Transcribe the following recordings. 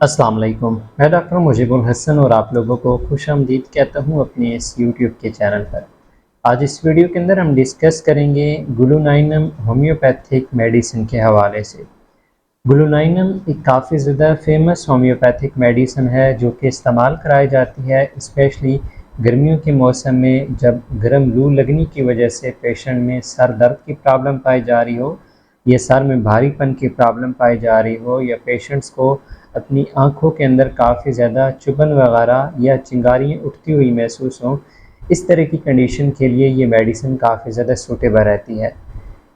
अस्सलाम वालेकुम। मैं डॉक्टर मुजीबुल हसन और आप लोगों को खुशामदीद कहता हूँ अपने इस यूट्यूब के चैनल पर। आज इस वीडियो के अंदर हम डिस्कस करेंगे ग्लूनाइनम होम्योपैथिक मेडिसिन के हवाले से। ग्लूनाइनम एक काफ़ी ज़्यादा फेमस होम्योपैथिक मेडिसिन है जो कि इस्तेमाल कराई जाती है स्पेशली गर्मियों के मौसम में, जब गर्म लू लगने की वजह से पेशेंट में सर दर्द की प्रॉब्लम पाई जा रही हो या सर में भारीपन की प्रॉब्लम पाई जा रही हो या पेशेंट्स को अपनी आँखों के अंदर काफ़ी ज़्यादा चुभन वगैरह या चिंगारियाँ उठती हुई महसूस हों। इस तरह की कंडीशन के लिए ये मेडिसिन काफ़ी ज़्यादा सूटेबल रहती है।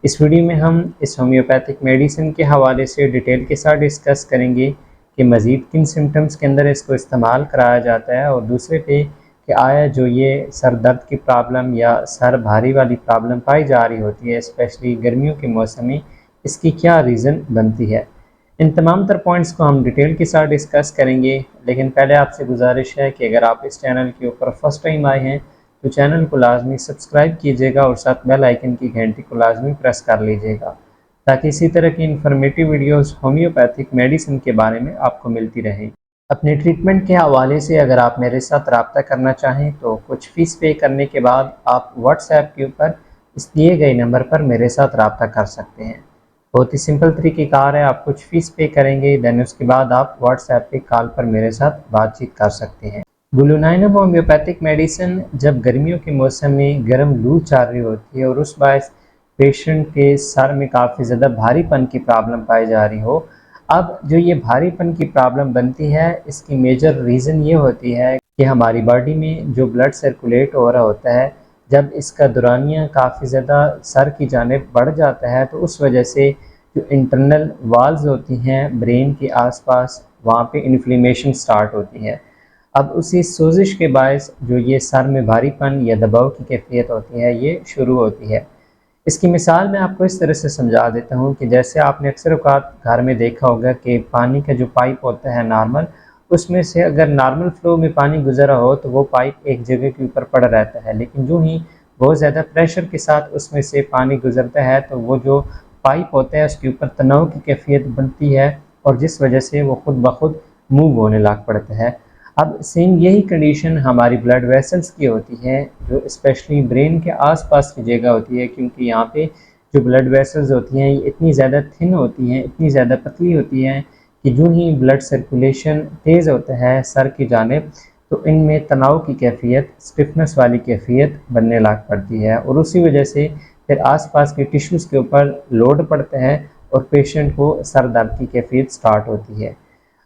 इस वीडियो में हम इस होम्योपैथिक मेडिसिन के हवाले से डिटेल के साथ डिस्कस करेंगे कि मज़ीद किन सिम्टम्स के अंदर इसको इस्तेमाल कराया जाता है, और दूसरे पे कि आया जो ये सर दर्द की प्रॉब्लम या सर भारी वाली प्रॉब्लम पाई जा रही होती है स्पेशली गर्मियों के मौसम में, इसकी क्या रीज़न बनती है। इन तमाम तर पॉइंट्स को हम डिटेल के साथ डिस्कस करेंगे, लेकिन पहले आपसे गुजारिश है कि अगर आप इस चैनल के ऊपर फर्स्ट टाइम आए हैं तो चैनल को लाजमी सब्सक्राइब कीजिएगा और साथ बेल आइकन की घंटी को लाजमी प्रेस कर लीजिएगा ताकि इसी तरह की इन्फॉर्मेटिव वीडियोस होम्योपैथिक मेडिसिन के बारे में आपको मिलती रहें। अपने ट्रीटमेंट के हवाले से अगर आप मेरे साथ रब्ता करना चाहें तो कुछ फ़ीस पे करने के बाद आप व्हाट्सएप के ऊपर इस दिए गए नंबर पर मेरे साथ रब्ता कर सकते हैं। बहुत ही सिंपल तरीक़ेकार है, आप कुछ फ़ीस पे करेंगे दैन उसके बाद आप व्हाट्सएप पे कॉल पर मेरे साथ बातचीत कर सकते हैं। ग्लूनाइनम होम्योपैथिक मेडिसिन जब गर्मियों के मौसम में गर्म लू चल रही होती है और उस बायस पेशेंट के सर में काफ़ी ज़्यादा भारीपन की प्रॉब्लम पाई जा रही हो। अब जो ये भारीपन की प्रॉब्लम बनती है, इसकी मेजर रीज़न ये होती है कि हमारी बॉडी में जो ब्लड सर्कुलेट हो रहा होता है, जब इसका दौरानिया काफ़ी ज़्यादा सर की जानिब बढ़ जाता है तो उस वजह से जो इंटरनल वाल्स होती हैं ब्रेन के आसपास, वहाँ पे इन्फ्लेमेशन स्टार्ट होती है। अब उसी सोजिश के बायस जो ये सर में भारीपन या दबाव की कैफियत होती है ये शुरू होती है। इसकी मिसाल मैं आपको इस तरह से समझा देता हूँ कि जैसे आपने अक्सर औक़ात घर में देखा होगा कि पानी का जो पाइप होता है नॉर्मल, उसमें से अगर नॉर्मल फ्लो में पानी गुज़रा हो तो वो पाइप एक जगह के ऊपर पड़ा रहता है, लेकिन जो ही बहुत ज़्यादा प्रेशर के साथ उसमें से पानी गुज़रता है तो वो जो पाइप होता है उसके ऊपर तनाव की कैफियत बनती है और जिस वजह से वो खुद ब खुद मूव होने लग पड़ता है। अब सेम यही कंडीशन हमारी ब्लड वेसल्स की होती है जो स्पेशली ब्रेन के आसपास की जगह होती है, क्योंकि यहाँ पे जो ब्लड वेसल्स होती हैं ये इतनी ज़्यादा थिन होती हैं, इतनी ज़्यादा पतली होती हैं कि जो ही ब्लड सर्कुलेशन तेज़ होता है सर की जानिब तो इनमें तनाव की कैफियत, स्टिफनेस वाली कैफियत बनने लग पड़ती है और उसी वजह से फिर आसपास के टिश्यूज़ के ऊपर लोड पड़ता है और पेशेंट को सर दर्द की कैफियत स्टार्ट होती है।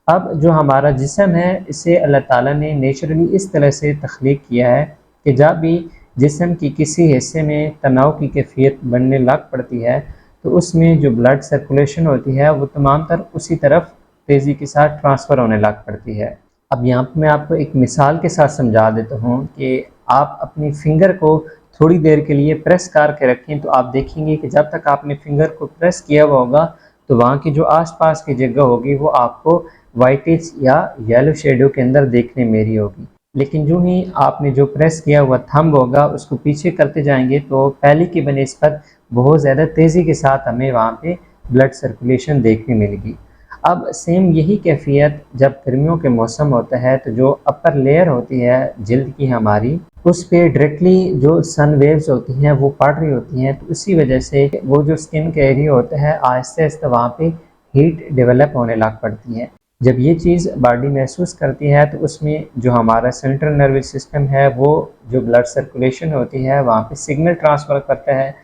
अब जो हमारा जिस्म है इसे अल्लाह ताला ने नेचुरली इस तरह से तख्लीक किया है कि जब भी जिस्म की किसी हिस्से में तनाव की कैफियत बनने लग पड़ती है तो उसमें जो ब्लड सर्कुलेशन होती है वो तमाम तर उसी तरफ तेज़ी के साथ ट्रांसफ़र होने लग पड़ती है। अब यहाँ पर मैं आपको एक मिसाल के साथ समझा देता हूँ कि आप अपनी फ़िंगर को थोड़ी देर के लिए प्रेस करके रखें तो आप देखेंगे कि जब तक आपने फ़िंगर को प्रेस किया हुआ होगा तो वहाँ की जो आस-पास की जगह होगी वो आपको वाइटिश या येलो शेडो के अंदर देखने में रही होगी। लेकिन जो ही आपने जो प्रेस किया हुआ थंब होगा उसको पीछे करते जाएंगे तो पहले की बनिस्बत बहुत ज़्यादा तेज़ी के साथ हमें वहाँ पे ब्लड सर्कुलेशन देखने मिलेगी। अब सेम यही कैफियत जब गर्मियों के मौसम होता है तो जो अपर लेयर होती है जिल्द की हमारी, उस पे डायरेक्टली जो सन वेव्स होती हैं वो पड़ रही होती हैं, तो उसी वजह से वो जो स्किन का एरिया होता है आहिस्ते आहिस्ते वहाँ पे हीट डेवलप होने लग पड़ती है। जब ये चीज़ बॉडी महसूस करती है तो उसमें जो हमारा सेंट्रल नर्वस सिस्टम है वो जो ब्लड सर्कुलेशन होती है वहाँ पे सिग्नल ट्रांसफ़र करता है,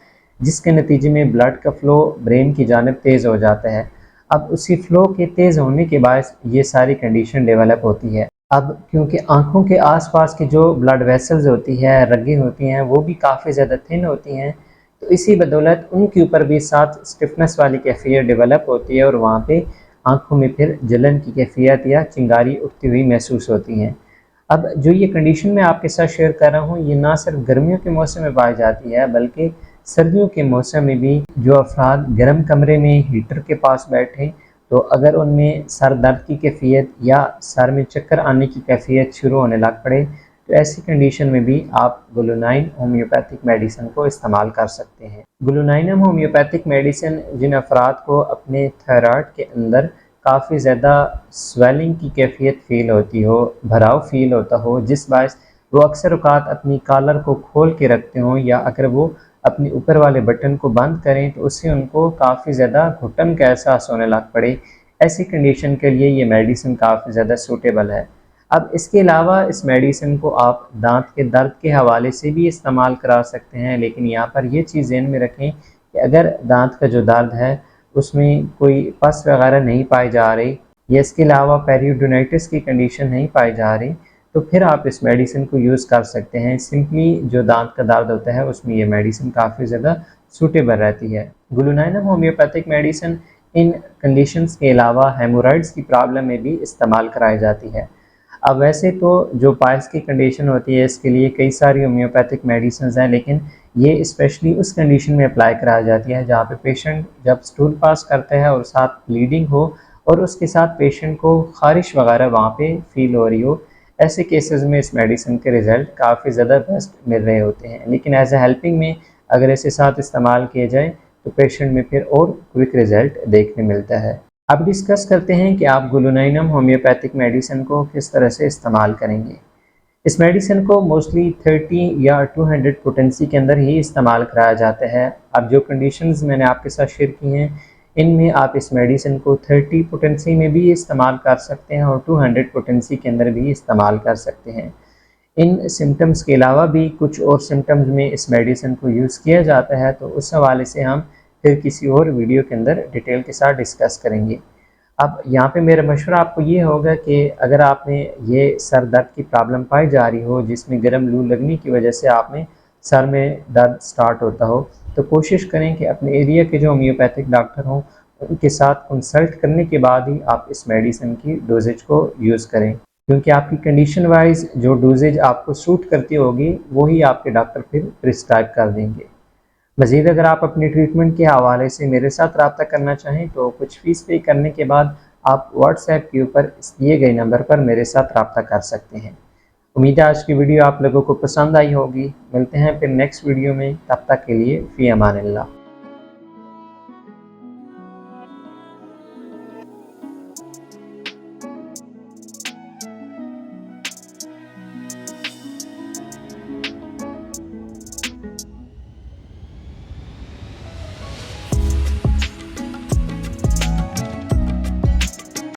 जिसके नतीजे में ब्लड का फ़्लो ब्रेन की जानिब तेज़ हो जाता है। अब उसी फ़्लो के तेज़ होने के बायस ये सारी कंडीशन डेवलप होती है। अब क्योंकि आँखों के आस-पास की जो ब्लड वेसल्स होती है, रगें होती हैं, वो भी काफ़ी ज़्यादा थिन होती हैं, तो इसी बदौलत उनके ऊपर भी साथ स्टिफनेस वाली कैफियत डेवलप होती है और वहाँ पे आँखों में फिर जलन की कैफियत या चिंगारी उठती हुई महसूस होती हैं। अब जो ये कंडीशन मैं आपके साथ शेयर कर रहा हूँ ये ना सिर्फ गर्मियों के मौसम में पाई जाती है बल्कि सर्दियों के मौसम में भी जो अफराद गर्म कमरे में हीटर के पास बैठे तो अगर उनमें सर दर्द की कैफियत या सर में चक्कर आने की कैफियत शुरू होने लग पड़े तो ऐसी कंडीशन में भी आप ग्लूनाइन होम्योपैथिक मेडिसिन को इस्तेमाल कर सकते हैं। ग्लूनाइनम होम्योपैथिक मेडिसिन जिन अफराद को अपने थायराइड के अंदर काफ़ी ज़्यादा स्वेलिंग की कैफियत फ़ील होती हो, भराव फ़ील होता हो, जिस बायस वो अक्सर औक़ात अपनी कॉलर को खोल के रखते हों, या अगर वो अपने ऊपर वाले बटन को बंद करें तो उससे उनको काफ़ी ज़्यादा घुटन का एहसास होने लग पड़े। ऐसी कंडीशन के लिए ये मेडिसिन काफ़ी ज़्यादा सूटेबल है। अब इसके अलावा इस मेडिसिन को आप दाँत के दर्द के हवाले से भी इस्तेमाल करा सकते हैं, लेकिन यहाँ पर ये चीज़ ज़हन में रखें कि अगर दाँत का जो दर्द है उसमें कोई पस वगैरह नहीं पाई जा रही, या इसके अलावा पेरियोडोनाइटिस की कंडीशन नहीं पाई जा रही, तो फिर आप इस मेडिसिन को यूज़ कर सकते हैं। सिंपली जो दाँत का दर्द होता है उसमें ये मेडिसिन काफ़ी ज़्यादा सूटेबल रहती है। ग्लूनाइनम होम्योपैथिक मेडिसिन इन कंडीशंस के अलावा हेमोरॉइड्स की प्रॉब्लम में भी इस्तेमाल कराई जाती है। अब वैसे तो जो पाइल्स की कंडीशन होती है इसके लिए कई सारी होम्योपैथिक मेडिसिन हैं, लेकिन ये स्पेशली उस कंडीशन में अप्लाई कराई जाती है जहाँ पे पेशेंट जब स्टूल पास करते हैं और साथ ब्लीडिंग हो, और उसके साथ पेशेंट को ख़ारिश वगैरह वहाँ पे फील हो रही हो। ऐसे केसेस में इस मेडिसिन के रिज़ल्ट काफ़ी ज़्यादा बेस्ट मिल रहे होते हैं, लेकिन एज ए हेल्पिंग में अगर इसे साथ इस्तेमाल किए जाए तो पेशेंट में फिर और क्विक रिज़ल्ट देखने मिलता है। अब डिस्कस करते हैं कि आप ग्लूनाइनम होम्योपैथिक मेडिसिन को किस तरह से इस्तेमाल करेंगे। इस मेडिसिन को मोस्टली 30 या 200 पोटेंसी के अंदर ही इस्तेमाल कराया जाता है। अब जो कंडीशंस मैंने आपके साथ शेयर की हैं, इनमें आप इस मेडिसिन को 30 पोटेंसी में भी इस्तेमाल कर सकते हैं और 200 पोटेंसी के अंदर भी इस्तेमाल कर सकते हैं। इन सिम्टम्स के अलावा भी कुछ और सिम्टम्स में इस मेडिसिन को यूज़ किया जाता है, तो उस हवाले से हम फिर किसी और वीडियो के अंदर डिटेल के साथ डिस्कस करेंगे। अब यहाँ पे मेरा मशवरा आपको ये होगा कि अगर आप में ये सर दर्द की प्रॉब्लम पाई जा रही हो, जिसमें गर्म लू लगने की वजह से आप में सर में दर्द स्टार्ट होता हो, तो कोशिश करें कि अपने एरिया के जो होम्योपैथिक डॉक्टर हों उनके साथ कंसल्ट करने के बाद ही आप इस मेडिसिन की डोजेज को यूज़ करें, क्योंकि आपकी कंडीशन वाइज जो डोजेज आपको सूट करती होगी वही आपके डॉक्टर फिर प्रिस्क्राइब कर देंगे। मज़ीद अगर आप अपनी ट्रीटमेंट के हवाले से मेरे साथ रब्ता करना चाहें तो कुछ फ़ीस पे करने के बाद आप व्हाट्सएप के ऊपर इस दिए गए नंबर पर मेरे साथ रब्ता कर सकते हैं। उम्मीद है आज की वीडियो आप लोगों को पसंद आई होगी। मिलते हैं फिर नेक्स्ट वीडियो में, तब तक के लिए फ़ी अमान अल्लाह।